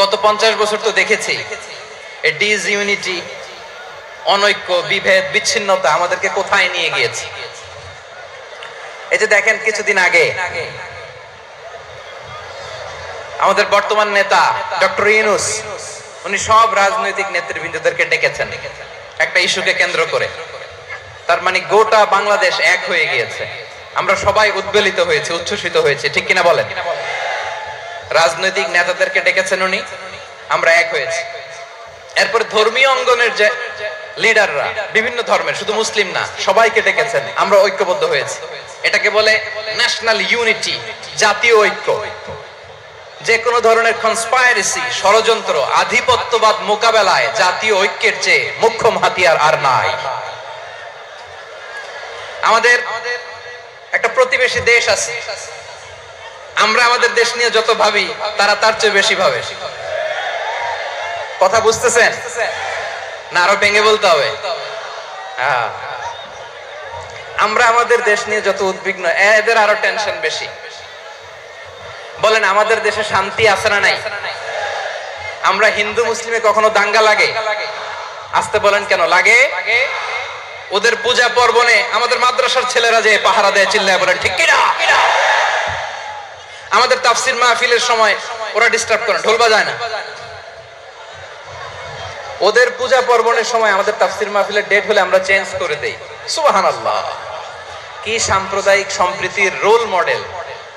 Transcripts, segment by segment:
গত 50 বছর তো দেখেছি এই ডিসইউনিটি, অনৈক্য, বিভেদ, বিচ্ছিন্নতা আমাদেরকে কোথায় নিয়ে গিয়েছে। এই যে দেখেন কিছুদিন আগে আমাদের বর্তমান নেতা ডক্টর ইউনূস উনি সব রাজনৈতিক নেতৃবৃন্দদেরকে ডেকেছেন একটা ইস্যুকে কেন্দ্র করে। তার মানে গোটা বাংলাদেশ এক হয়ে গিয়েছে। আমরা সবাই উদ্বেলিত হয়েছে, উচ্ছ্বসিত হয়েছে, ঠিক কিনা বলেন? রাজনৈতিক নেতাদেরকে ডেকেছেন উনি, আমরা এক হয়েছি। এরপর ধর্মীয় অঙ্গনের যে লিডাররা, বিভিন্ন ধর্মের, শুধু মুসলিম না, সবাইকে ডেকেছেন, আমরা ঐক্যবদ্ধ হয়েছি। এটাকে বলে ন্যাশনাল ইউনিটি, জাতীয় ঐক্য। যে কোনো ধরনের কনস্পাইরেসি, ষড়যন্ত্র, আধিপত্যবাদ মোকাবেলায় জাতীয় ঐক্যের চেয়ে মুখ্য হাতিয়ার আর নাই। আমাদের একটা প্রতিবেশী দেশ আছে, আমরা আমাদের দেশ নিয়ে যত ভাবি তারা তার চেয়ে বেশি ভাবে। কথা বুঝতেছেন না? আরো ভেঙে বলতে হবে। আমরা আমাদের দেশ নিয়ে যত উদ্বিগ্ন, এদের আরো টেনশন বেশি। বলেন আমাদের দেশে শান্তি আছে না নাই? আমরা হিন্দু মুসলিমে কখনো দাঙ্গা লাগে? আসতে বলেন কেন লাগে? ওদের পূজা পার্বণে আমাদের মাদ্রাসার ছেলেরা যে পাহারা দেয়, চিল্লায় বলেন ঠিক কিনা? আমাদের তাফসির মাহফিলের সময় ওরা ডিস্টার্ব করে, ঢোল বাজায় না। ওদের পূজা পার্বণের সময় আমাদের তাফসির মাহফিলের ডেট হলে আমরা চেঞ্জ করে দেই। সুবহানাল্লাহ, কি সাম্প্রদায়িক সম্প্রীতির রোল মডেল।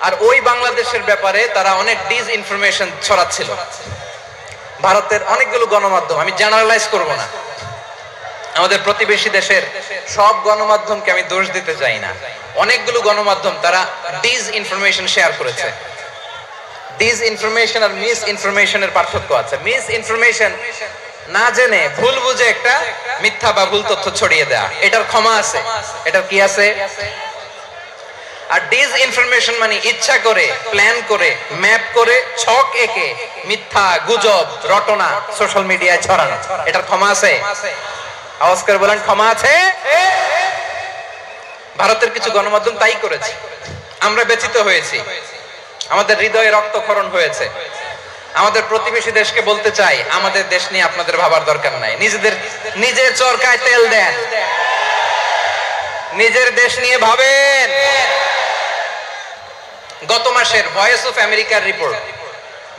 আর ওই বাংলাদেশের ব্যাপারে তারা অনেক ডিসইনফরমেশন ছড়াচ্ছিল। ভারতের অনেকগুলো গণমাধ্যম, আমি জেনারেলাইজ করব না, আমাদের প্রতিবেশী দেশের সব গণমাধ্যমকে আমি দোষ দিতে চাই না, অনেকগুলো গণমাধ্যম তারা ডিসইনফরমেশন শেয়ার করেছে। ডিসইনফরমেশন আর মিস ইনফরমেশনের পার্থক্য আছে। মিস ইনফরমেশন না জেনে ভুল বুঝে একটা মিথ্যা বা ভুল তথ্য ছড়িয়ে দেয়া, এটার ক্ষমা আছে, এটার কি আছে। আর ডিসইনফরমেশন মানে ইচ্ছা করে, প্ল্যান করে, ম্যাপ করে, ছক এঁকে মিথ্যা, গুজব, রটনা সোশ্যাল মিডিয়ায় ছড়ানো, এটার ক্ষমা আছে? আওয়াজ করে বলেন ক্ষমা আছে? ভারতের কিছু গণমাধ্যম তাই করেছে, আমরা ব্যথিত হয়েছি, আমাদের হৃদয়ে রক্তক্ষরণ হয়েছে। আমাদের প্রতিবেশী দেশকে বলতে চাই, আমাদের দেশ নিয়ে আপনাদের ভাবার দরকার নাই, নিজের চরকায় তেল দেন, নিজের দেশ নিয়ে ভাবেন। গত মাসের ভয়েস অফ আমেরিকার রিপোর্ট,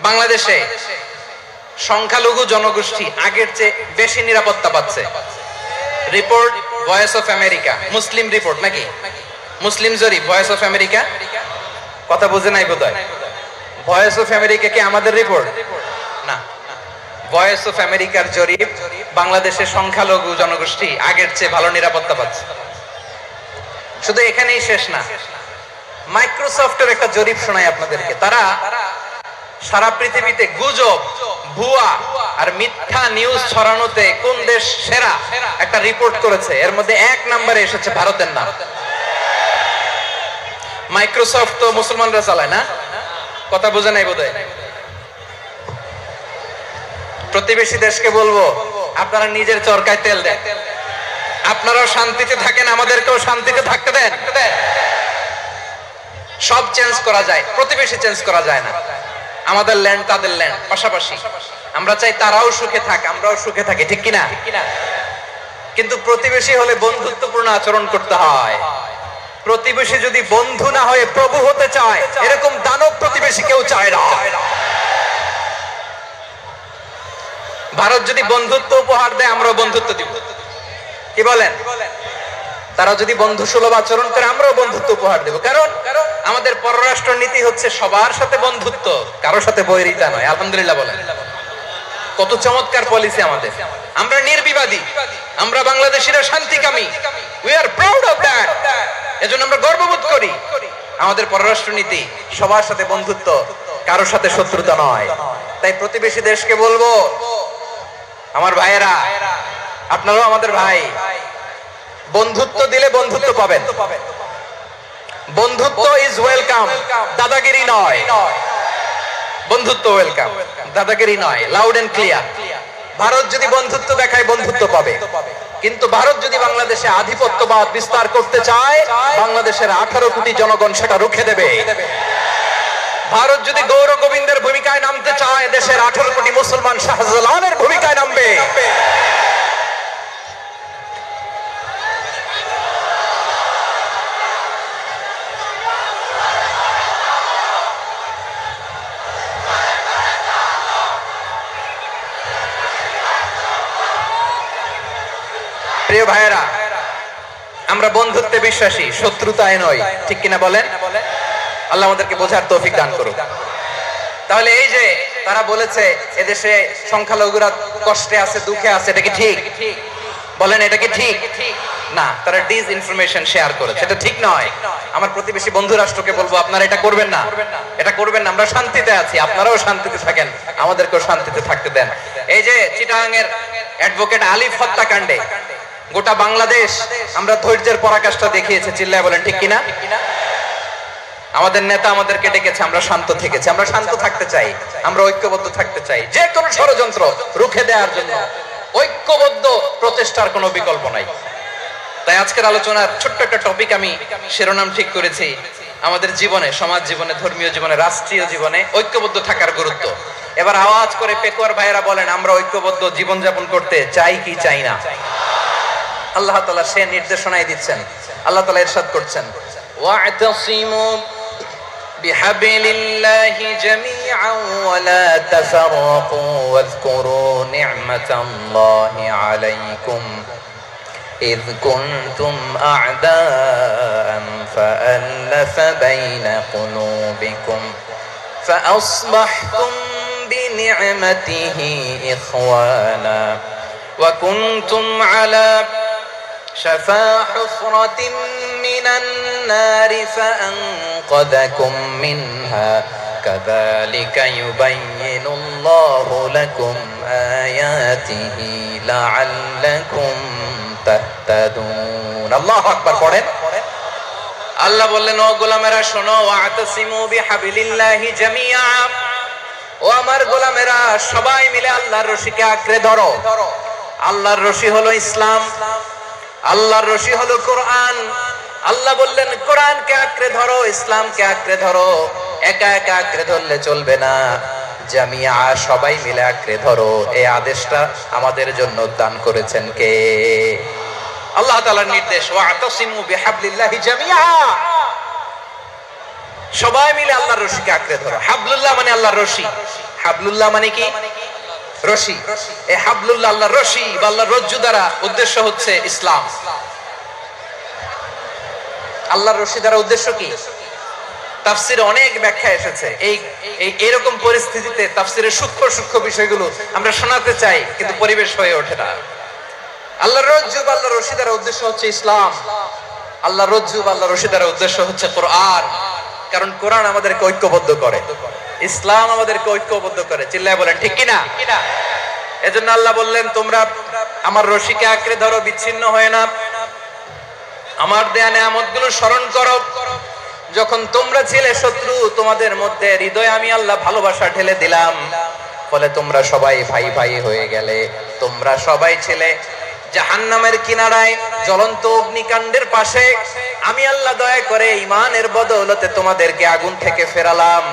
বাংলাদেশে সংখ্যালঘু জনগোষ্ঠী আগের চেয়ে বেশি নিরাপত্তা পাচ্ছে। Report voice of America, Muslim report নাকি? মুসলিম জরিপ, ভয়েস অফ আমেরিকা। কথা বুঝে নাই বোধহয়। ভয়েস অফ আমেরিকা কি আমাদের রিপোর্ট না? ভয়েস অফ আমেরিকার জরিপ, বাংলাদেশের সংখ্যালঘু জনগোষ্ঠী আগের চেয়ে ভালো নিরাপত্তা পাচ্ছে। শুধু এখানেই শেষ না, মাইক্রোসফটের একটা জরিপ শোনাই আপনাদেরকে। তারা সারা পৃথিবীতে গুজব, ভুয়া আর মিথ্যা নিউজ ছড়ানোতে কোন দেশ সেরা একটা রিপোর্ট করেছে। এর মধ্যে 1 নম্বরে এসেছে ভারতের নাম। মাইক্রোসফট তো মুসলমানরা চালায় না? কথা বুঝে নাই বোধহয়। প্রতিবেশী দেশকে বলবো, আপনারা নিজের চরকায় তেল দেন, আপনারাও শান্তিতে থাকেন, আমাদেরকেও শান্তিতে থাকতে দেন। সব চেঞ্জ করা যায়, প্রতিবেশী চেঞ্জ করা যায় না। আমাদের ল্যান্ড তাদের ল্যান্ড, পাশাপাশি। আমরা চাই তারাও সুখে থাক, আমরাও সুখে থাকি, ঠিক কিনা? কিন্তু প্রতিবেশী হলে বন্ধুত্বপূর্ণ আচরণ করতে হয়। প্রতিবেশী যদি বন্ধু না হয়ে প্রভু হতে চায়, এরকম দানব প্রতিবেশী কেউ চায় না। ভারত যদি বন্ধুত্ব উপহার দেয়, আমরাও বন্ধুত্ব দিব, কি বলেন? তারা যদি বন্ধু সুলভ আচরণ করে, আমরাও বন্ধুত্ব উপহার দেব। কারণ আমাদের পররাষ্ট্র নীতি হচ্ছে সবার সাথে বন্ধুত্ব, কারোর সাথে বৈরিতা নয়। আলহামদুলিল্লাহ বলেন, কত চমৎকার পলিসি আমাদের। আমরা নির্বিবাদী, আমরা বাংলাদেশিরা শান্তিকামী। We are proud of that. এজন্য আমরা গর্ববোধ করি। আমাদের পররাষ্ট্র নীতি সবার সাথে বন্ধুত্ব, কারোর সাথে শত্রুতা নয়। তাই প্রতিবেশী দেশকে বলবো, আমার ভাইয়েরা, আপনারাও আমাদের ভাই, বন্ধুত্ব দিলে বন্ধুত্ব পাবেন। বন্ধুত্ব ইজ ওয়েলকাম, দাদাগিরি নয়। বন্ধুত্ব ওয়েলকাম, দাদাগিরি নয়। Loud and clear. ভারত যদি বন্ধুত্ব দেখায়, বন্ধুত্ব পাবে। কিন্তু ভারত যদি বাংলাদেশে আধিপত্যবাদ বিস্তার করতে চায়, বাংলাদেশের 18 কোটি জনগণ সেটা রুখে দেবে। ভারত যদি গৌর গোবিন্দের ভূমিকায় নামতে চায়, দেশের 18 কোটি মুসলমান শাহজালালের ভূমিকায় নামবে। প্রিয় ভাইয়েরা, আমরা বন্ধুত্বে বিশ্বাসী, শত্রুতায় নয়, ঠিক কিনা বলেন? আল্লাহ আমাদেরকে বোঝার তৌফিক দান করুক। তাহলে এই যে তারা বলেছে এদেশে সংখ্যালঘুরা কষ্টে আছে, দুঃখে আছে, এটা কি ঠিক? বলেন, এটা কি ঠিক? না, তারা ডিস ইনফরমেশন শেয়ার করেছে, এটা ঠিক নয়। আমার প্রতিবেশী বন্ধু রাষ্ট্রকে বলবো, আপনারা এটা করবেন না, এটা করবেন না। আমরা শান্তিতে আছি, আপনারাও শান্তিতে থাকেন, আমাদেরকেও শান্তিতে থাকতে দেন। এই যে চিটাগাং এর অ্যাডভোকেট আলিফ হত্যাকাণ্ডে গোটা বাংলাদেশ আমরা ধৈর্যের পরাকাষ্ঠা দেখিয়েছে, চিল্লায় বলেন ঠিক কিনা? আমাদের নেতা আমাদেরকে ডেকেছে, আমরা শান্ত থেকেছি। আমরা শান্ত থাকতে চাই, আমরা ঐক্যবদ্ধ থাকতে চাই। যে কোনো ষড়যন্ত্র রুখে দেওয়ার জন্য ঐক্যবদ্ধ প্রচেষ্টার কোনো বিকল্প নাই। তাই আজকের আলোচনার ছোট্ট একটা টপিক আমি শিরোনাম ঠিক করেছি, আমাদের জীবনে, সমাজ জীবনে, ধর্মীয় জীবনে, রাষ্ট্রীয় জীবনে ঐক্যবদ্ধ থাকার গুরুত্ব। এবার আওয়াজ করে পেকুয়ার ভাইয়েরা বলেন, আমরা ঐক্যবদ্ধ জীবনযাপন করতে চাই কি চাই না? আল্লাহ তাআলা সে নির্দেশনাই দিচ্ছেন। আল্লাহ তাআলা ইরশাদ করছেন, ওয়া'তাসিমু বিহাবলিল্লাহি জামিআন ওয়া লা তাফারাকু ওয়াযকুরু নি'মাতাল্লাহি আলাইকুম إذ كنتم أعداء فألف بين قلوبكم فأصبحتم بنعمته إخوانا وكنتم على شفا حفرة من النار فأنقذكم منها كذلك يبين الله لكم آياته لعلكم তাহতাদুন। আল্লাহু আকবার পড়েন। আল্লাহ বললেন, ও গোলামেরা শোনো, ওয়া'তাসিমু বিহাবলিল্লাহি জামিআ, ও আমার গোলামেরা সবাই মিলে আল্লাহর রশিকে আঁকড়ে ধরো। আল্লাহর রশি হলো ইসলাম, আল্লাহর রশি হলো কোরআন। আল্লাহ বললেন কোরআনকে আঁকড়ে ধরো, ইসলামকে আঁকড়ে ধরো। একা একা আঁকড়ে ধরলে চলবে না, জামিয়া সবাই মিলে আঁকড়ে ধরো। এই আদেশটা আমাদের জন্য দান করেছেন কে? আল্লাহ তাআলার নির্দেশ, ওয়া'তাসিমু বিহাবলিল্লাহি জামিআ, সবাই মিলে আল্লাহর রশিকে আঁকড়ে ধরো। হাবলুল্লাহ মানে আল্লাহর রশি। হাবলুল্লাহ মানে কি? রশি। এই হাবলুল্লাহ আল্লাহর রশি বা আল্লাহর রজ্জু দ্বারা উদ্দেশ্য হচ্ছে ইসলাম। আল্লাহর রশি দ্বারা উদ্দেশ্য কি? তাফসিরে অনেক ব্যাখ্যা এসেছে। এই এরকম পরিস্থিতিতে তাফসিরের সূক্ষ্ম সূক্ষ্ম বিষয়গুলো আমরা শোনাতে চাই, কিন্তু পরিবেশ হয়ে ওঠে না। আল্লাহর রজ্জু বা আল্লাহর রশি দ্বারা উদ্দেশ্য হচ্ছে ইসলাম। আল্লাহর রজ্জু বা আল্লাহর রশি দ্বারা উদ্দেশ্য হচ্ছে কোরআন, কারণ কোরআন আমাদেরকে ঐক্যবদ্ধ করে, ইসলাম আমাদেরকে ঐক্যবদ্ধ করে। চিল্লায় বলেন ঠিক কিনা? এজন্য আল্লাহ বললেন, তোমরা আমার রশিকে আঁকড়ে ধরো, বিচ্ছিন্ন হয়ে না। আমার দেয়া নেয়ামতগুলো স্মরণ করো। যখন তোমরা ছিলে শত্রু, তোমাদের মধ্যে হৃদয়ে আমি আল্লাহ ভালোবাসা ঢেলে দিলাম, ফলে তোমরা সবাই ভাই ভাই হয়ে গেলে। তোমরা সবাই ছিলে জাহান্নামের কিনারায়, জ্বলন্ত অগ্নিকাণ্ডের পাশে। আমি আল্লাহ দয়া করে ঈমানের বদৌলতে তোমাদেরকে আগুন থেকে ফেরালাম।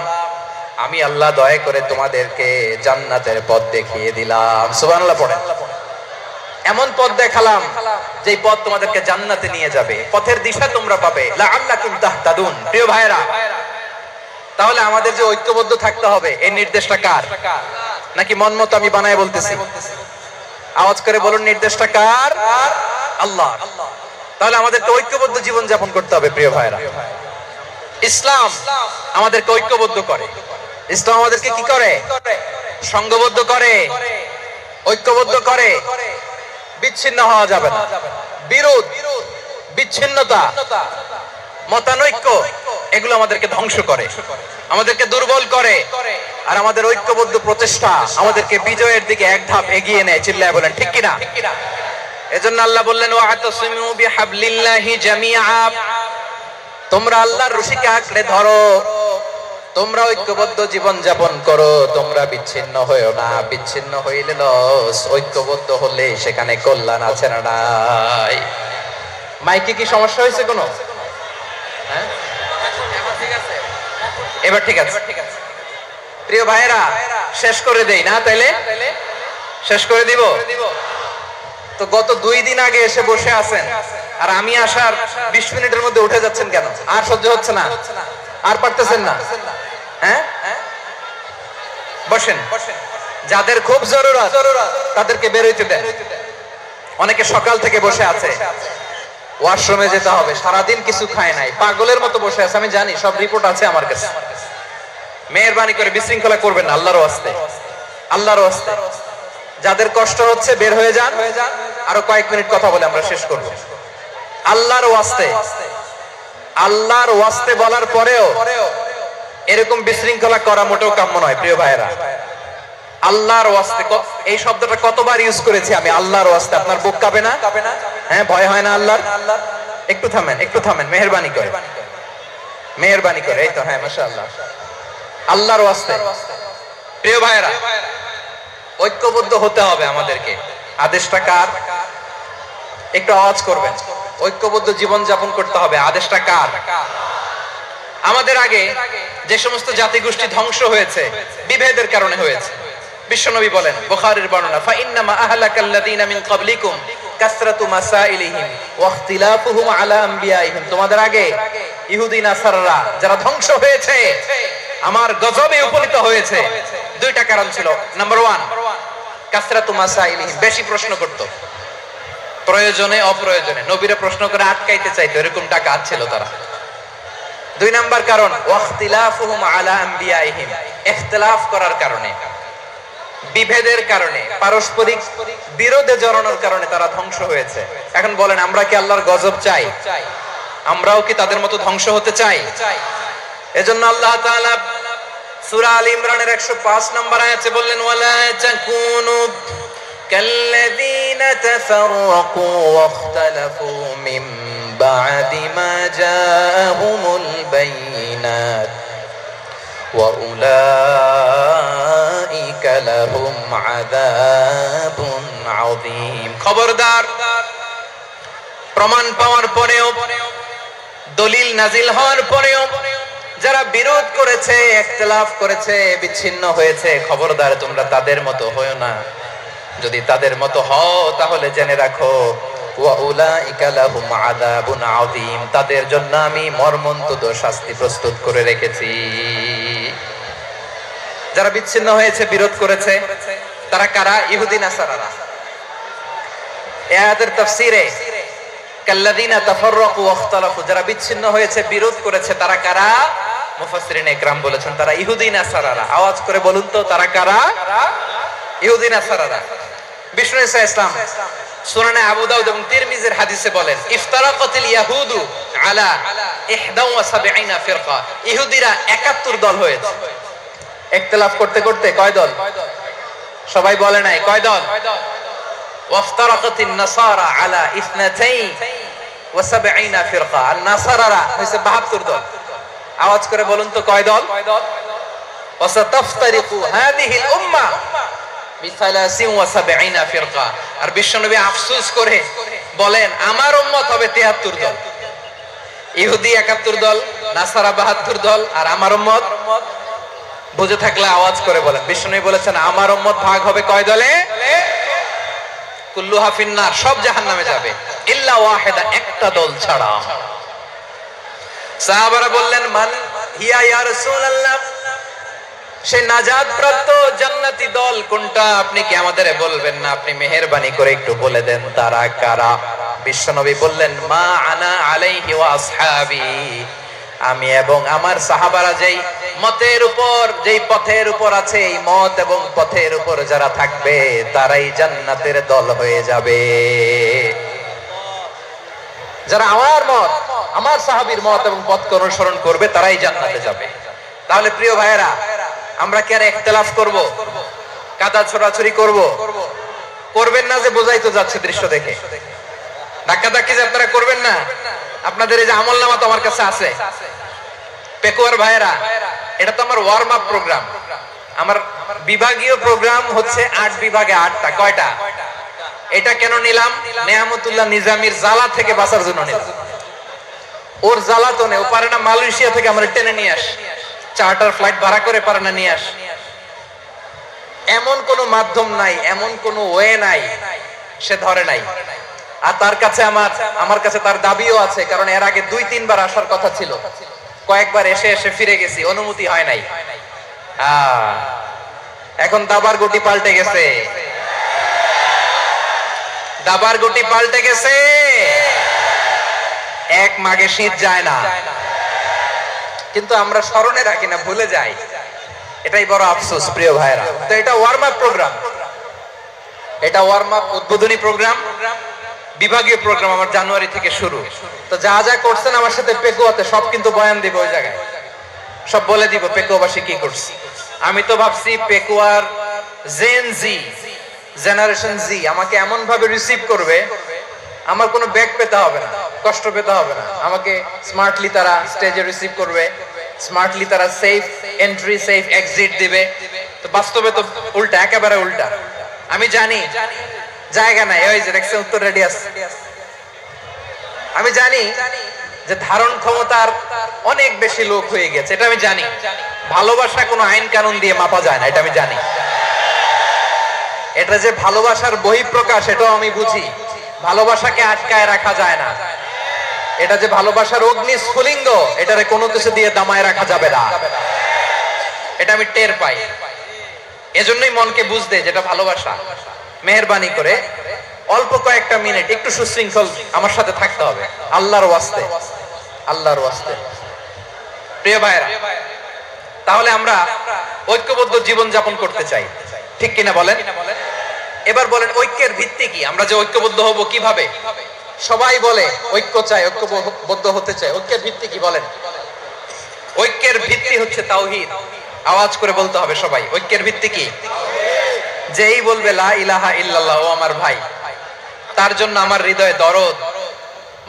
আমি আল্লাহ দয়া করে তোমাদেরকে জান্নাতের পথ দেখিয়ে দিলাম। সুবহানাল্লাহ পড়েন। এমন পথ দেখালাম যে পথ তোমাদেরকে জান্নাতে নিয়ে যাবে, পথের দিশা তোমরা পাবে। লাআল্লাকুম তাহতাদুন। প্রিয় ভাইরা, তাহলে আমাদের যে ঐক্যবদ্ধ থাকতে হবে, এই নির্দেশটা কার? নাকি মন মতো আমি বানায় বলতেছি? আওয়াজ করে বলুন, নির্দেশটা কার? আল্লাহ। তাহলে আমাদেরকে ঐক্যবদ্ধ জীবন যাপন করতে হবে। প্রিয় ভাইরা, ইসলাম আমাদেরকে ঐক্যবদ্ধ করে। ইসলাম আমাদেরকে কি করে? সংঘবদ্ধ করে, ঐক্যবদ্ধ করে। বিচ্ছিন্ন হওয়া যাবে না। বিরোধ, বিচ্ছিন্নতা, মতানৈক্য, এগুলো আমাদেরকে ধ্বংস করে, আমাদেরকে দুর্বল করে। আর আমাদের ঐক্যবদ্ধ প্রচেষ্টা আমাদেরকে বিজয়ের দিকে এক ধাপ এগিয়ে নেয়। চিল্লায় বলেন ঠিক কিনা? এজন্য আল্লাহ বললেন, ওয়া'তাসিমু বিহাবলিল্লাহি জামিআ, তোমরা আল্লাহর রশিকে আঁকড়ে ধরো, তোমরা ঐক্যবদ্ধ জীবন যাপন করো, তোমরা বিচ্ছিন্ন হইও না। বিচ্ছিন্ন হইলে লস, ঐক্যবদ্ধ হলে সেখানে কল্যাণ আছে না নাই? মাইকে কি সমস্যা হয়েছে কোনো? এবার ঠিক আছে। প্রিয় ভাইরা, শেষ করে দেই না? তাইলে শেষ করে দিব। তো গত 2 দিন আগে এসে বসে আছেন, আর আমি আসার 20 মিনিটের মধ্যে উঠে যাচ্ছেন কেন? আর সহ্য হচ্ছে না? আর পারতেছেন না? হ্যাঁ, বসেন। যাদের খুব জরুরত তাদেরকে বের হইতে দেন। অনেকে সকাল থেকে বসে আছে, ওয়াশরুমে যেতে হবে, সারাদিন কিছু খায় নাই, পাগলের মতো বসে আছে। আমি জানি, সব রিপোর্ট আছে আমার কাছে। মেহেরবানি করে বিশৃঙ্খলা করবেন না, আল্লাহর ওয়াস্তে, আল্লাহর ওয়াস্তে। যাদের কষ্ট হচ্ছে বের হয়ে যান। আরো কয়েক মিনিট কথা বলে আমরা শেষ করব। আল্লাহর ওয়াস্তে, আল্লাহর ওয়াস্তে বলার পরেও এরকম বিশৃঙ্খলা করা মোটেও কাম্য নয় প্রিয় ভাইরা। আল্লাহর ওয়াস্তে, এই শব্দটা কতবার ইউজ করেছি আমি, আল্লাহর ওয়াস্তে। আপনার বুক কাঁপে না? হ্যাঁ, ভয় হয় না আল্লাহর? একটু থামেন, একটু থামেন, মেহেরবানি করে, মেহেরবানি করে। এই তো, হ্যাঁ, মাশাআল্লাহ। আল্লাহর ওয়াস্তে প্রিয় ভাইরা, ঐক্যবদ্ধ হতে হবে আমাদেরকে। আদেশটা কার? একটু আওয়াজ করবেন। ঐক্যবদ্ধ জীবন যাপন করতে হবে। আদেশটা কার? আমাদের আগে যে সমস্ত জাতিগোষ্ঠী ধ্বংস হয়েছে বিভেদের কারণে হয়েছে। বিশ্বনবী বলেন, বুখারীর বর্ণনা, ফা ইন্নামা আহলাকাল্লাযীনা মিন ক্বাবলিকুম কাসরাতু মাসাইলিহিম ওয়া ইখতিলাফুহুম আলা আমবিয়াইহিম। তোমাদের আগে ইহুদি নাসারারা যারা ধ্বংস হয়েছে, আমার গজবে উপনীত হয়েছে, 2টা কারণ ছিল। নাম্বার 1, কাসরাতু মাসাইলিহিম, বেশি প্রশ্ন করত, প্রয়োজনে অপ্রয়োজনে নবীরা প্রশ্ন করে আটকাইতে চাইতো, এরকম ডাকাত ছিল তারা। 2 নাম্বার কারণ, ওয়াখতিলাফুহুম আলা আমবিয়াইহিম, ইখতিলাফ করার কারণে, বিভেদের কারণে, পারস্পরিক বিরোধে জড়ানোর কারণে তারা ধ্বংস হয়েছে। এখন বলেন, আমরা কি আল্লাহর গজব চাই? আমরাও কি তাদের মতো ধ্বংস হতে চাই? এজন্য আল্লাহ তাআলা সূরা আল ইমরানের 105 নম্বর আয়াতে বললেন, ওয়ালা তাকুনু কাল্লাযীনা তাফাররাকু ওয়াখতালাফু মিন বা'দি মা জাআহুমুল বাইয়িনাত ওয়া উলাইকা লাহুম আযাবুন আযীম। খবরদার, প্রমাণ পাওয়ার পরেও, দলিল নাজিল হওয়ার পরেও যারা বিরোধ করেছে, ইখতিলাফ করেছে, বিচ্ছিন্ন হয়েছে, খবরদার তোমরা তাদের মতো হয়ো না। যদি তাদের মতো হও তাহলে জেনে রাখো, ওয়া উলাইকা লাহুম আযাবুন আযীম, তাদের জন্য আমি মর্মন্তুদ শাস্তি প্রস্তুত করে রেখেছি। যারা বিচ্ছিন্ন হয়েছে, বিরোধ করেছে, তারা কারা? ইহুদি নাসারারা। এই আয়াতের তাফসীরে কাল্লাযীনা তাফাররাকু ওয়াখতালাফু, যারা বিচ্ছিন্ন হয়েছে, বিরোধ করেছে, তারা কারা? মুফাসসিরিন ইকরাম বলেছেন তারা ইহুদি নাসারারা। আওয়াজ করে বলুন তো, তারা কারা? ইহুদি নাসারারা। বিষ্ণু ঈসা ইসলাম সুনানে আবু দাউদ এবং তিরমিজির হাদিসে বলেন, ইফতারাকাতিল ইয়াহুদু আলা 71 ফিরকা, ইহুদিরা 71 দল হয়েছে। ইখতিলাফ করতে করতে কয় দল? সবাই বলে নাই, কয় দল? ওয়াফতারাকাতিন নাসারা আলা 72 ফিরকা, আর নাসারারা হইছে 72 দল। আওয়াজ করে বলুন তো, কয় দল? ওয়াসাতাফতারিকু হাদিহিল উম্মাহ বি73 ফিরকা। আর বিশ্বনবী আফসোস করে বলেন, আমার উম্মত হবে 73 দল। ইহুদি 71 দল, নাসারা 72 দল, আর আমার উম্মত, বুঝে থাকলে আওয়াজ করে বলেন। বিশ্বনবী বলেছেন, আমার উম্মত ভাগ হবে কয় দলে? কুল্লুহা ফিন্নার, সব জাহান্নামে যাবে, ইল্লা ওয়াহিদা, একটা দল ছাড়া। সাহাবারা বললেন, মান হিয়া ইয়া রাসূলুল্লাহ, সেই নাজাত প্রাপ্ত জান্নাতি দল কোনটা? আপনি কি আমাদের বলবেন না? আপনি মেহেরবানি করে একটু বলে দেন তারা কারা? বিশ্বনবী বললেন, মা আনা আলাইহি ওয়া আসহাবি, আমি এবং আমার সাহাবারা যেই মতের উপর, যেই পথের উপর আছে, এই মত এবং পথের উপর যারা থাকবে তারাই জান্নাতের দল হয়ে যাবে। যারা আমার মত, আমার সাহাবীর মত এবং পথকে অনুসরণ করবে তারাই জান্নাতে যাবে। তাহলে প্রিয় ভাইয়েরা, আমরা কি আর ইখতিলাফ করব? কাদা ছোড়াছুরি করব? করবেন না যে বোঝাই তো যাচ্ছে দৃশ্য দেখে। ধাক্কাধাক্কি যে আপনারা করবেন না। আপনাদের এই যে আমলনামা তো আমার কাছে আছে। পেকুয়ার ভাইয়েরা, এটা তো আমার ওয়ার্ম আপ প্রোগ্রাম। আমার বিভাগীয় প্রোগ্রাম হচ্ছে 8 বিভাগে 8টা। কয়টা? এটা কেন নিলাম? নেয়ামতুল্লাহ নিজামীর জ্বালা থেকে বাঁচার জন্য নিলাম। ওর জ্বালা তো নেই, ও পারে না মালয়েশিয়া থেকে আমরা টেনে নিয়ে আস, চার্টার ফ্লাইট ভাড়া করে পারে না নিয়ে আস। এমন কোন মাধ্যম নাই, এমন কোন ওয়ে নাই সে ধরে নাই। আর তার কাছে আমার কাছে তার দাবিও আছে, কারণ এর আগে 2-3 বার আসার কথা ছিল, কয়েকবার এসে এসে ফিরে গেছি, অনুমতি হয় নাই। এখন দাবার গুটি পাল্টে গেছে, দাবার গুটি পাল্টে গেছে। এক মাঘে শীত যায় না, কিন্তু আমরা স্মরণে রাখি না, ভুলে যাই। এটাই বড় আফসোস প্রিয় ভাইরা। তো এটা ওয়ার্ম আপ প্রোগ্রাম, এটা ওয়ার্ম আপ উদ্বোধনী প্রোগ্রাম, বিভাগীয় প্রোগ্রাম আমার জানুয়ারি থেকে শুরু। তো যা যা করছেন আমার সাথে পেকুয়াতে সব কিন্তু বয়ান দিব, ওই জায়গায় সব বলে দিব পেকুয়াবাসী কি করছে। আমি তো ভাবছি পেকুয়ার জেন জি, জেনারেশন জি আমাকে এমন ভাবে রিসিভ করবে, আমার কোনো ব্যাক পেতে হবে না, কষ্ট পেতে হবে না। আমাকে স্মার্টলি তারা স্টেজে রিসিভ করবে, স্মার্টলি তারা সেফ এন্ট্রি সেফ এক্সিট দিবে। তো বাস্তবে তো উল্টা, একেবারে উল্টা। আমি জানি জায়গা নাই, ওই যে দেখছেন উত্তর রেডি আছে। আমি জানি যে ধারণ ক্ষমতার অনেক বেশি লোক হয়ে গেছে, এটা আমি জানি। ভালোবাসা কোনো আইন কানুন দিয়ে মাপা যায় না, এটা আমি জানি। এটা যে ভালোবাসার বহিঃপ্রকাশ এটাও আমি বুঝি, ভালোবাসাকে আটকায় রাখা যায় না। এটা যে ভালোবাসার অগ্নি স্ফুলিঙ্গ, এটারে কোনো কিছু দিয়ে দামায় রাখা যাবে না, এটা আমি টের পাই। এজন্যই মনকে বুঝতে যেটা ভালোবাসা, মেহেরবানি করে অল্প কয়েকটা মিনিট একটু সুশৃঙ্খল আমার সাথে থাকতে হবে, আল্লাহর ওয়াস্তে, আল্লাহর ওয়াস্তে। প্রিয় ভাইরা, তাহলে আমরা ঐক্যবদ্ধ জীবন যাপন করতে চাই, ঠিক কিনা বলেন? এবার বলেন ঐক্যের ভিত্তি কি? আমরা যে ঐক্যবদ্ধ হব কিভাবে? সবাই বলে ঐক্য চাই, ঐক্যবদ্ধ হতে চাই, ঐক্যের ভিত্তি কি বলেন? ঐক্যের ভিত্তি হচ্ছে তাওহীদ। আওয়াজ করে বলতে হবে সবাই, ঐক্যের ভিত্তি কি? যেই বলবে লা ইলাহা ইল্লাল্লাহ, ও আমার ভাই, তার জন্য আমার হৃদয়ে দরদ,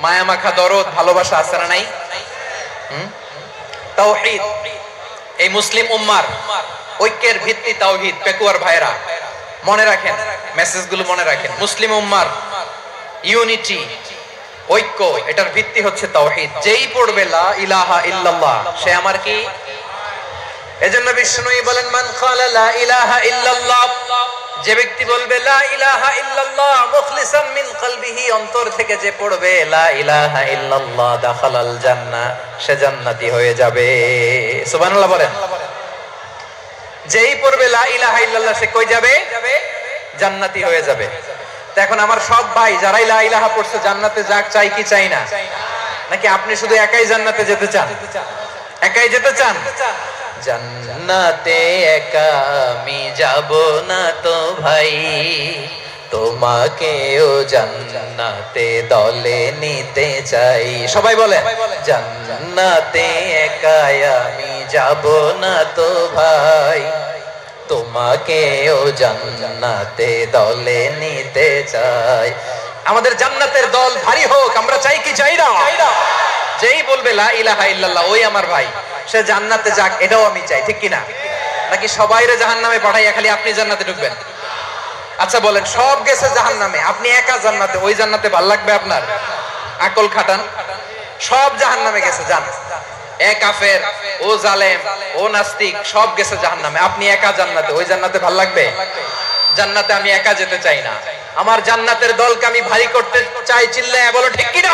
মায়া মাখা দরদ, ভালোবাসা আছে না নাই? তাওহীদ, এই মুসলিম উম্মার ঐক্যের ভিত্তি তাওহীদ। পেকুয়ার ভাইরা মনে রাখেন, মেসেজগুলো মনে রাখেন। মুসলিম উম্মার ইউনিটি, ঐক্য, এটার ভিত্তি হচ্ছে তাওহীদ। যেই পড়বে লা ইলাহা ইল্লাল্লাহ সে আমার কি? এজন্য বিষ্ণুই বলেন মান ক্বালা লা ইলাহা ইল্লাল্লাহ, যে ব্যক্তি বলবে লা ইলাহা ইল্লাল্লাহ মুখলিসান মিন কলবিহি, অন্তর থেকে যে পড়বে লা ইলাহা ইল্লাল্লাহ, দাখালাল জান্নাহ, সে জান্নাতি হয়ে যাবে। সুবহানাল্লাহ বলেন। যেই পড়বে লা ইলাহা ইল্লাল্লাহ সে কই যাবে? জান্নাতি হয়ে যাবে। তো এখন আমার সব ভাই যারাই লা ইলাহা পড়ছে জান্নাতে যাক, চাই কি চাই না? নাকি আপনি শুধু একাই জান্নাতে যেতে চান? একাই যেতে চান? জান্নাতে একা আমি যাব না তো ভাই, তোমাকেও জান্নাতে দলে নিতে চাই। সবাই বলে জান্নাতে একা আমি যাব না তো ভাই, তোমাকেও জান্নাতে দলে নিতে চাই। আমাদের জান্নাতের দল ভারী হোক, আমরা চাই কি চাই না? যেই বলবে লা ইলাহা ইল্লাল্লাহ ওই আমার ভাই, সে জান্নাতে যাক, এটাও আমি চাই, ঠিক কিনা? নাকি সবাইরে জাহান্নামে পাঠাইয়া খালি আপনি জান্নাতে ঢুকবেন? আচ্ছা বলেন, সব গেছে জাহান্নামে, আপনি একা জান্নাতে, ওই জান্নাতে ভাল লাগবে আপনার? আকল খাটান। সব জাহান্নামে গেছে, যান। এ কাফের, ও জালেম, ও নাস্তিক, সব গেছে জাহান্নামে, আপনি একা জান্নাতে, ওই জান্নাতে ভাল লাগবে? জান্নাতে আমি একা যেতে চাই না, আমার জান্নাতের দলকে আমি ভারী করতে চাই। চিল্লায় বলো ঠিক কিনা?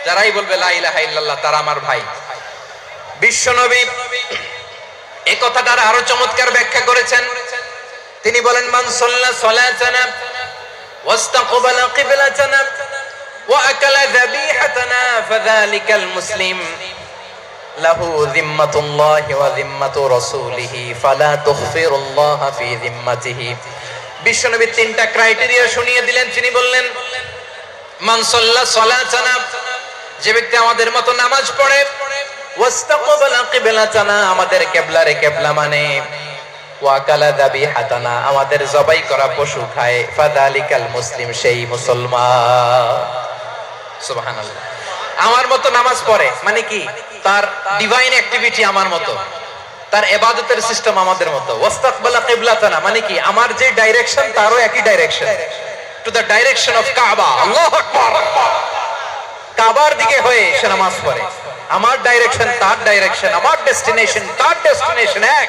যারাই বলবে লা ইলাহা ইল্লাল্লাহ তারা আমার ভাই। বিশ্বনবী এই কথাটার আরো চমৎকার ব্যাখ্যা করেছেন। তিনি বলেন মান সাল্লা সালাতানা ওয়াস্তাকবালা কিবলাতানা ওয়া আকালা যাবিহাতানা ফাযালিকাল মুসলিম লাহু যিম্মাতুল্লাহি ওয়া যিম্মাতু রাসূলিহি ফালা তুগফিরুল্লাহ ফি যিম্মাতিহি। বিশ্বনবী তিনটা ক্রাইটেরিয়া শুনিয়ে দিলেন। তিনি বললেন মান সাল্লা সালাতানা, যে ব্যক্তি আমাদের মতো নামাজ পড়ে, ওয়াস্তাকবালা কিবলাতানা, আমাদের কিবলারে কিবলা মানে, ওয়াকালা যাবিহাতানা, আমাদের জবাই করা পশু খায়, ফাযালিকাল মুসলিম, সেই মুসলমান। সুবহানাল্লাহ। আমার মতো নামাজ পড়ে মানে কি? তার ডিভাইন অ্যাক্টিভিটি আমার মতো, তার ইবাদতের সিস্টেম আমাদের মতো। ওয়াস্তাকবালা কিবলাতানা মানে কি? আমার যে ডাইরেকশন তারও একই direction, to the direction of কাবা। আল্লাহু আকবার। কাবার দিকে হয়ে সে নামাজ পড়ে, আমার ডাইরেকশন তার ডাইরেকশন, আমার ডেস্টিনেশন তার ডেস্টিনেশন এক।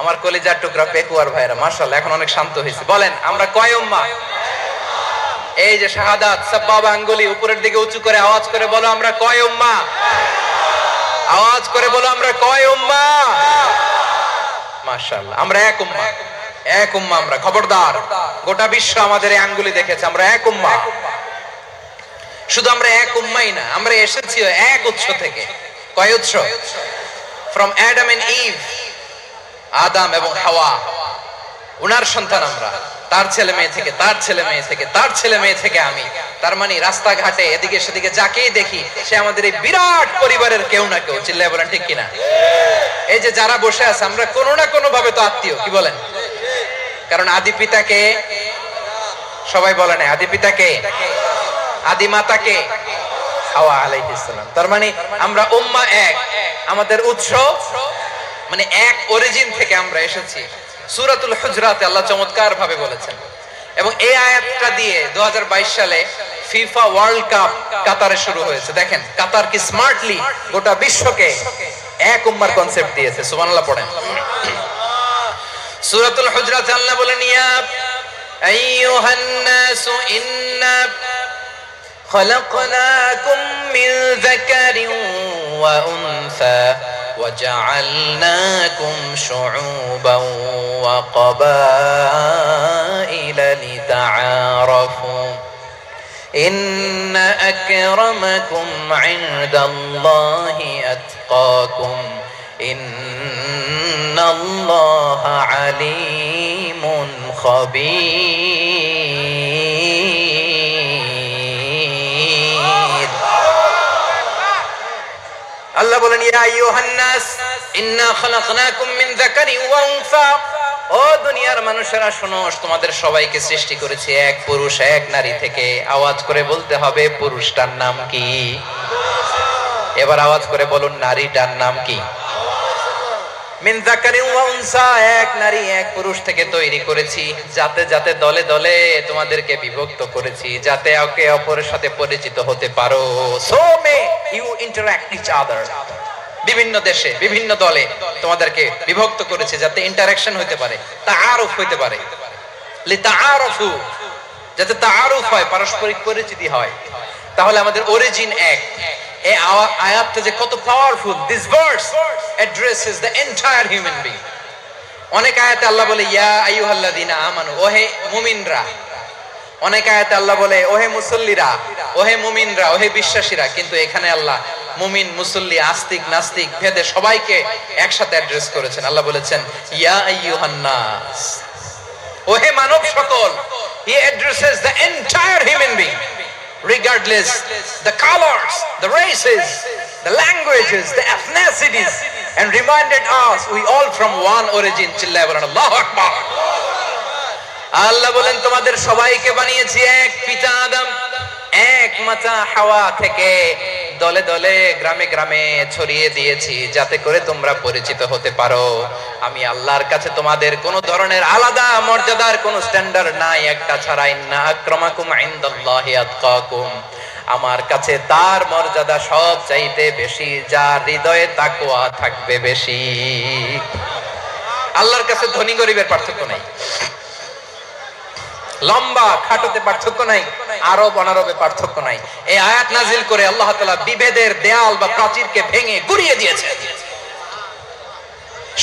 আমার কলিজার টুকরা পেকুয়ার ভাইরা মাশাআল্লাহ এখন অনেক শান্ত হয়েছে। বলেন আমরা কয় উম্মাহ? এই যে শাহাদাত সাব্বাবা আঙ্গুলি উপরের দিকে উঁচু করে আওয়াজ করে বলো আমরা কয় উম্মাহ? আওয়াজ করে বলো আমরা কয় উম্মাহ? মাশাআল্লাহ আমরা এক উম্মাহ, এক উম্মাহ আমরা। খবরদার, গোটা বিশ্ব আমাদের এই আঙ্গুলি দেখেছে, আমরা এক উম্মাহ। শুধু আমরা এক উম্মাই না, আমরা এসেছি এক উৎস থেকে। কয় উৎস? ফ্রম অ্যাডাম এন্ড ইভ, আদম এবং হাওয়া, উনার সন্তান আমরা। তার ছেলে মেয়ে থেকে, তার ছেলে মেয়ে থেকে, তার ছেলে মেয়ে থেকে আমি। তার মানে রাস্তাঘাটে এদিকে সেদিকে যাকেই দেখি সে আমাদের এই বিরাট পরিবারের কেউ না কেউ। চিল্লায় বলেন ঠিক কিনা? এই যে যারা বসে আছে আমরা কোনো না কোনো ভাবে তো আত্মীয়, কি বলেন? কারণ আদি পিতাকে সবাই বলে না, আদি পিতাকে, আদি মাতাকে হাওয়া আলাইহিস সালাম। তার মানে আমরা উম্মাহ এক, আমাদের উৎস মানে এক অরিজিন থেকে আমরা এসেছি। সূরাতুল হুজরাতে আল্লাহ চমৎকার ভাবে বলেছেন। এবং এই আয়াতটা দিয়ে 2022 সালে ফিফা ওয়ার্ল্ড কাপ কাতারে শুরু হয়েছে। দেখেন কাতার কি স্মার্টলি গোটা বিশ্বকে এক উম্মার কনসেপ্ট দিয়েছে। সুবহানাল্লাহ পড়েন। সূরাতুল হুজরাতে আল্লাহ বলেন ইয়া আইয়ুহান নাসু ইন্না খলাকনাকুম মিন যাকারিন ওয়া উনসা وجعلناكم شعوبا وقبائل لتعارفوا إن أكرمكم عند الله أتقاكم إن الله عليم خبير আল্লাহ বলেন ইয়া আইয়ুহান নাস ইন্না খলাকনাকুম মিন যাকারিন ওয়া উনসা, ও দুনিয়ার মানুষেরা শোনো, তোমাদের সবাইকে সৃষ্টি করেছি এক পুরুষ এক নারী থেকে। আওয়াজ করে বলতে হবে পুরুষটার নাম কি? এবার আওয়াজ করে বলুন নারীটার নাম কি? মিন যাকারিন ওয়া উনসা, এক নারী এক পুরুষ থেকে তৈরি করেছি। যাতে যাতে দলে দলে তোমাদেরকে বিভক্ত করেছি, যাতে একে অপরের সাথে পরিচিত হতে পারো। So may you interact each other. বিভিন্ন দেশে বিভিন্ন দলে তোমাদেরকে বিভক্ত করেছে যাতে ইন্টারঅ্যাকশন হতে পারে, তাআরুফ হতে পারে। লিতাআরফু, যাতে তাআরুফ হয়, পারস্পরিক পরিচিতি হয়। তাহলে আমাদের অরিজিন এক। এই আয়াতটা যে কত powerful. This verse addresses the entire human being. অনেক আয়াতে আল্লাহ বলে ইয়া আইয়ুহাল্লাযীনা আমানু, ওহে মুমিনরা। অনেক আয়াতে আল্লাহ বলে ওহে মুসল্লিরা, ওহে মুমিনরা, ওহে বিশ্বাসীরা। কিন্তু এখানে আল্লাহ মুমিন মুসল্লি আস্তিক নাস্তিক ভেদে সবাইকে একসাথে অ্যাড্রেস করেছেন। আল্লাহ বলেছেন ইয়া আইয়ুহান নাস, ওহে মানব সকল। হি addresses the entire human being regardless the colors, the races, the languages, the ethnicities, and reminded us we all from one origin. চিল্লায় বলেন আল্লাহু আকবার। আল্লাহ বলেন তোমাদের সবাইকে বানিয়েছি এক পিতা আদম, এক মাতা হাওয়া থেকে। দলে দলে গ্রামে গ্রামে ছড়িয়ে দিয়েছি যাতে করে তোমরা পরিচিত হতে পারো। আমি আল্লাহর কাছে তোমাদের কোন ধরনের আলাদা মর্যাদার কোন স্ট্যান্ডার্ড নাই, একটা ছাড়া। ইন্না আক্রামাকুম ইনদাল্লাহি আতকাকুম, আমার কাছে তার মর্যাদা সব চাইতে বেশি যার হৃদয়ে তাকওয়া থাকবে বেশি। আল্লাহর কাছে ধনী গরিবের পার্থক্য নাই, লম্বা খাটোতে পার্থক্য নাই, আরব অনারবে পার্থক্য নাই। এই আয়াত নাজিল করে আল্লাহ তাআলা বিভেদের দেয়াল বা প্রাচীরকে ভেঙে গুড়িয়ে দিয়েছে।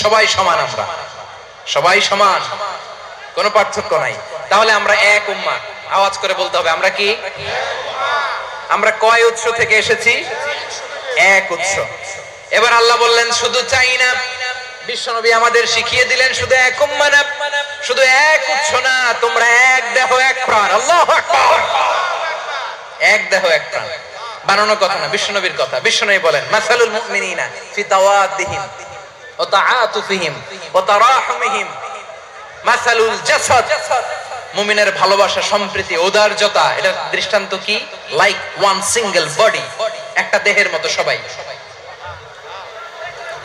সবাই সমান, আমরা সবাই সমান, কোনো পার্থক্য নাই। তাহলে আমরা এক উম্মাহ। আওয়াজ করে বলতে হবে আমরা কি? আমরা কয় উৎস থেকে এসেছি? এক উৎস। এবার আল্লাহ বললেন শুধু চাই না, বিশ্বনবী আমাদের শিখিয়ে দিলেন শুধু এক উম্মাহ না, শুধু এক উৎস না, তোমরা এক দেহ এক প্রাণ। আল্লাহু আকবার। এক দেহ এক প্রাণ বানানোর কথা না, বিশ্বনবীর কথা। বিশ্বনবী বলেন মাসালুল মুমিনিনা ফি তাওয়াদ্দিহিম ওয়া তাআতুফিহিম ওয়া তারাহুমিহিম মাসালুল জাসাদ। মুমিনের ভালোবাসা, সম্প্রীতি, ঔদার্যতা, এটা দৃষ্টান্ত কি? লাইক ওয়ান সিঙ্গেল বডি, একটা দেহের মতো সবাই।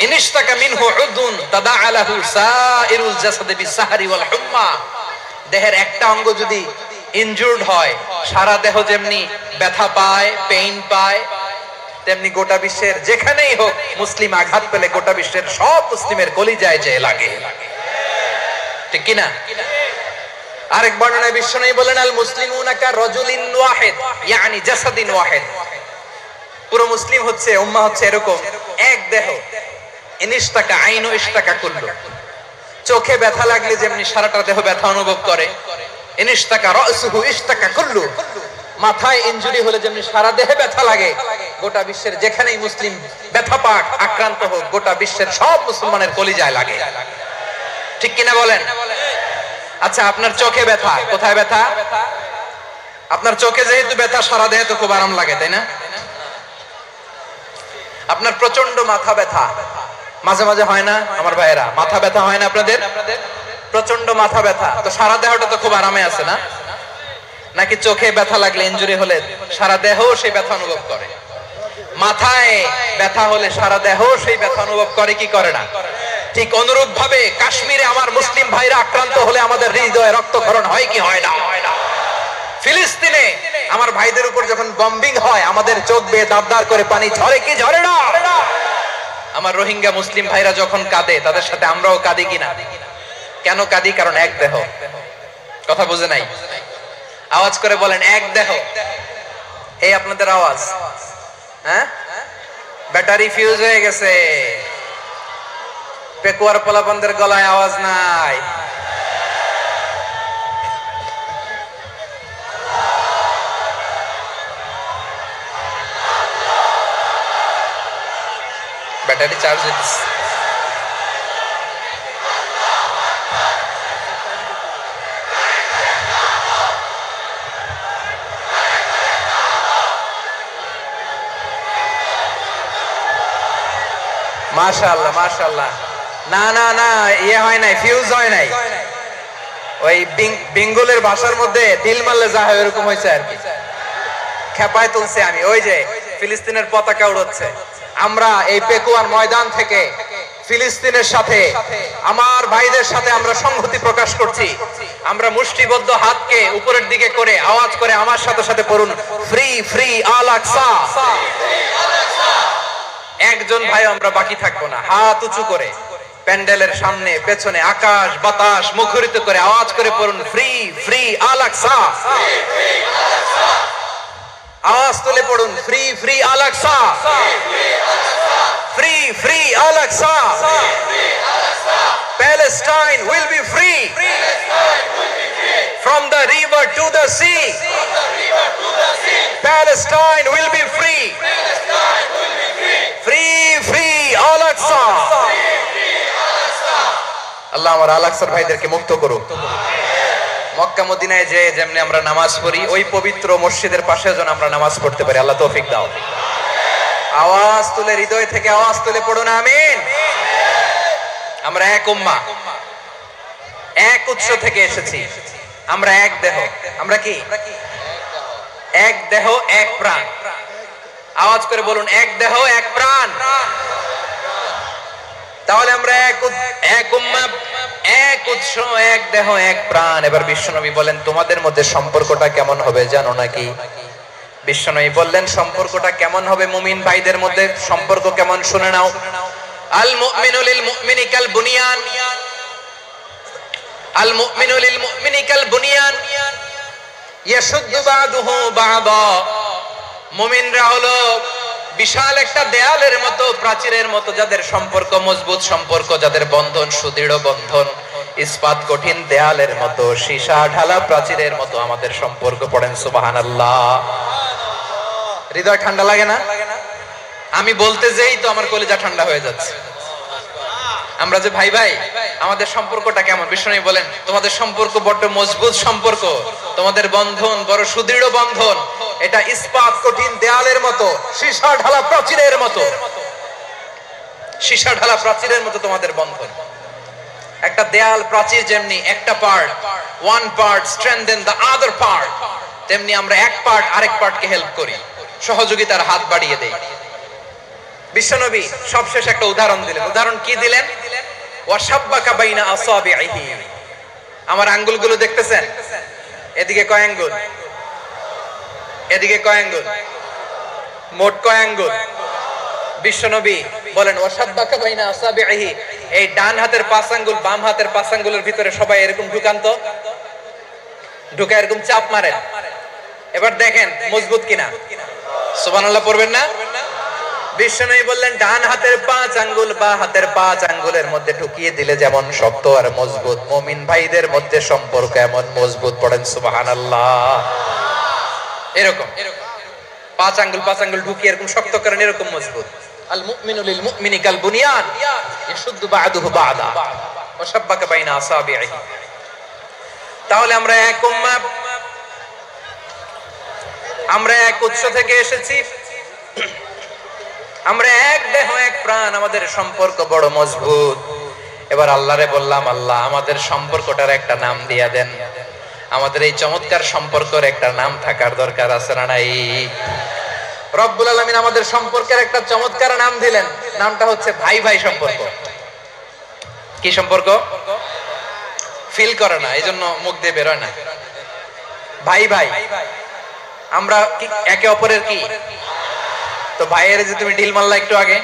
ইনিশতাকা মিনহু উদুন তাদাআ লাহু সাইরুল জাসাদি বিসাহরি ওয়াল হুম্মা। দেহের একটা অঙ্গ যদি ইনজুরড হয়, সারা দেহ যেমনি ব্যথা পায়, পেইন পায়, তেমনি গোটা বিশ্বের যেখানেই হোক মুসলিম আঘাত পেলে গোটা বিশ্বের সব মুসলিমের কলিজায় যে লাগে। ঠিক কি না? আরেক বর্ণনায় বিশ্বনবী বলেন আল মুসলিমুনা কা রাজুলিন ওয়াহিদ ইয়ানি জাসাদিন ওয়াহিদ। পুরো মুসলিম হচ্ছে, উম্মাহ হচ্ছে এরকম এক দেহ। ইনিশতাকা আইনু ইশতাকা কুল্লু। চোখে ব্যথা লাগলে যেমনি সারাটা দেহ ব্যথা অনুভব করে, ইনিশতাকা রাসুহু ইশতাকা কুল্লু। মাথায় ইনজুরি হলে যেমনি সারা দেহে ব্যথা লাগে, গোটা বিশ্বের যেখানেই মুসলিম ব্যথা পাক, আক্রান্ত হোক, গোটা বিশ্বের সব মুসলমানের কলিজায় লাগে। ঠিক কিনা বলেন? আচ্ছা, আপনার চোখে ব্যথা, কোথায় ব্যথা? আপনার চোখে যেহেতু ব্যথা, সারা দেহে তো খুব আরাম লাগে, তাই না? আপনার প্রচন্ড মাথা ব্যথা মাঝে মাঝে হয় না আমার ভাইয়েরা? মাথা ব্যথা হয় না আপনাদের? প্রচন্ড মাথা ব্যথা, তো সারা দেহটা তো খুব আরামে আছে না? নাকি চোখে ব্যথা লাগলে, ইনজুরি হলে সারা দেহ সেই ব্যথা অনুভব করে? মাথায় ব্যথা হলে সারা দেহ সেই ব্যথা অনুভব করে কি করে না? ঠিক অনুরূপ ভাবে কাশ্মীরে আমার মুসলিম ভাইরা আক্রান্ত হলে আমাদের হৃদয়ে রক্তক্ষরণ হয় কি হয় না? ফিলিস্তিনে আমার ভাইদের উপর যখন বম্বিং হয়, আমাদের চোখ বেয়ে দাবদার করে পানি ঝরে কি ঝরে না? আমার রোহিঙ্গা মুসলিম ভাইরা যখন কাঁদে, তাদের সাথে আমরাও কাঁদি কিনা? কেন কাঁদি? কারণ এক দেহ। কথা বুঝে নাই? আওয়াজ করে বলেন এক দেহ। এই আপনাদের আওয়াজ, হ্যাঁ? ব্যাটারি ফিউজ হয়ে গেছে, পেকুয়ার পোলাপানদের গলায় আওয়াজ নাই। ব্যাটারি চার্জ হইতেছে। মাশাআল্লাহ মাশাআল্লাহ। না না না, ইয়ে হয় নাই, ফিউজ হয় নাই। ওই বেঙ্গলের ভাষার মধ্যে দিল মারলে যা হয় এরকম হয়েছে আর কি। খেপায় তুলছে আমি। ওই যে ফিলিস্তিনের পতাকা উড়াচ্ছে, আমরা এই পেকুয়ার ময়দান থেকে ফিলিস্তিনের সাথে, আমার ভাইদের সাথে আমরা সংহতি প্রকাশ করছি। আমরা মুষ্টিবদ্ধ হাতকে উপরের দিকে করে আওয়াজ করে আমার সাথে সাথে পড়ুন, ফ্রি ফ্রি আল আকসা। একজন ভাই আমরা বাকি থাকবো না। হাত উঁচু করে প্যান্ডেলের সামনে পেছনে আকাশ বাতাস মুখরিত করে আওয়াজ করে পড়ুন, ফ্রি ফ্রি আল আকসা। আওয়াজ তুলে পড়ুন, free free Al Aqsa, free free Al Aqsa. Palestine will be free from the river to the sea. Palestine will be free. Free free Al Aqsa. আল্লাহ আমার আল আকসার ভাইদেরকে মুক্ত করুক। মক্কা মদিনায় যে যেমনি আমরা নামাজ পড়ি, ওই পবিত্র মসজিদের পাশে যেন আমরা নামাজ পড়তে পারি। আল্লাহ তৌফিক দাও। আওয়াজ তুলে, হৃদয় থেকে আওয়াজ তুলে পড়ুন আমিন। আমরা এক উম্মাহ, এক উৎস থেকে এসেছি, আমরা এক দেহ। আমরা কি? এক দেহ এক প্রাণ। আওয়াজ করে বলুন, এক দেহ এক প্রাণ। তাহলে আমরা এক উম্মাহ, এক উৎস, এক দেহ এক প্রাণ। এবার বিশ্বনবী বলেন, তোমাদের মধ্যে সম্পর্কটা কেমন হবে জানো নাকি? বিশ্বনবী বললেন, সম্পর্কটা কেমন হবে মুমিন ভাইদের মধ্যে? সম্পর্ক কেমন শুনে নাও। আল মুমিনু লিল মুমিনি কাল বুনিয়ান, আল মুমিনু লিল মুমিনি কাল বুনিয়ান ইয়াশুদ্দু বাদুহু বাদা। মুমিনরা হলো বিশাল একটা দেয়ালের মতো, প্রাচীরের মতো, যাদের সম্পর্ক মজবুত সম্পর্ক, যাদের বন্ধন সুদৃঢ় বন্ধন, ইস্পাত কঠিন দেয়ালের মতো, সীসা ঢালা প্রাচীরের মতো আমাদের সম্পর্ক। পড়েন সুবহানাল্লাহ। হৃদয় ঠান্ডা লাগে না? আমি বলতে যেই তো আমার কলিজা ঠান্ডা হয়ে যাচ্ছে। আমরা যে ভাই ভাই, আমাদের সম্পর্কটা কেমন? বিষ্ণু বলেন, তোমাদের সম্পর্ক বড় মজবুত সম্পর্ক, তোমাদের বন্ধন বড় সুদৃঢ় বন্ধন। এটা ইস্পাত কঠিন দেয়ালের মতো, সীসা ঢালা প্রাচীরের মতো, সীসা ঢালা প্রাচীরের মতো তোমাদের বন্ধন। একটা দেয়াল প্রাচীর যেমনি একটা part, one part strengthen the other part, তেমনি আমরা এক পার্ট আরেক পার্টকে হেল্প করি, সহযোগিতার হাত বাড়িয়ে দেই। বিশ্বনবী সবশেষ একটা উদাহরণ দিলেন। উদাহরণ কি দিলেন? ওয়াশাব্বাকা বাইনা আসাবিহি। আমার আঙ্গুলগুলো দেখতেছেন? এদিকে কয় আঙ্গুল? এদিকে কয় আঙ্গুল? মোট কয় আঙ্গুল? বিশ্বনবী বলেন, ওয়াশাব্বাকা বাইনা আসাবিহি, এই ডান হাতের 5 আঙ্গুল বাম হাতের 5 আঙ্গুলের ভিতরে সবাই এরকম ঢুকান তো, ঢুকে এরকম চাপ মারেন। এবার দেখেন মজবুত কিনা। সুবহানাল্লাহ পড়বেন না? বিশ্বনবী বললেন ডান হাতের 5 আঙ্গুল বা হাতের 5 আঙ্গুলের মধ্যে ঢুকিয়ে দিলে যেমন শক্ত আর মজবুত, মুমিন ভাইদের মধ্যে সম্পর্ক এমন মজবুত। পড়েন সুবহানাল্লাহ। এরকম 5 আঙ্গুল ঢুকিয়ে এরকম শক্ত করেন, এরকম মজবুত। আল মুমিনু লিল মুমিনি কাল বুনিয়ান ইয়াশুদ্দু বা'দুহু বা'দা ওয়া শাব্বাকা বাইনা আসাবিহি। তাহলে আমরা এক উম্মাহ, আমরা এক উৎস থেকে এসেছি, আমরা এক দেহ এক প্রাণ, আমাদের সম্পর্ক বড় মজবুত। এবার আল্লাহরে বললাম, আল্লাহ আমাদের সম্পর্কটার একটা নাম দিয়া দেন। আমাদের এই চমৎকার সম্পর্কের একটা নাম থাকার দরকার আছে না নাই? রব্বুল আলামিন আমাদের সম্পর্কের একটা চমৎকার নাম দিলেন, নামটা হচ্ছে ভাই ভাই সম্পর্ক। কি সম্পর্ক? ফিল করে না, এইজন্য মুখ দিয়ে বেরোয় না। ভাই ভাই, আমরা একে অপরের কি? তো ভাইয়ের যে তুমি ডিল মারলা একটু আগে,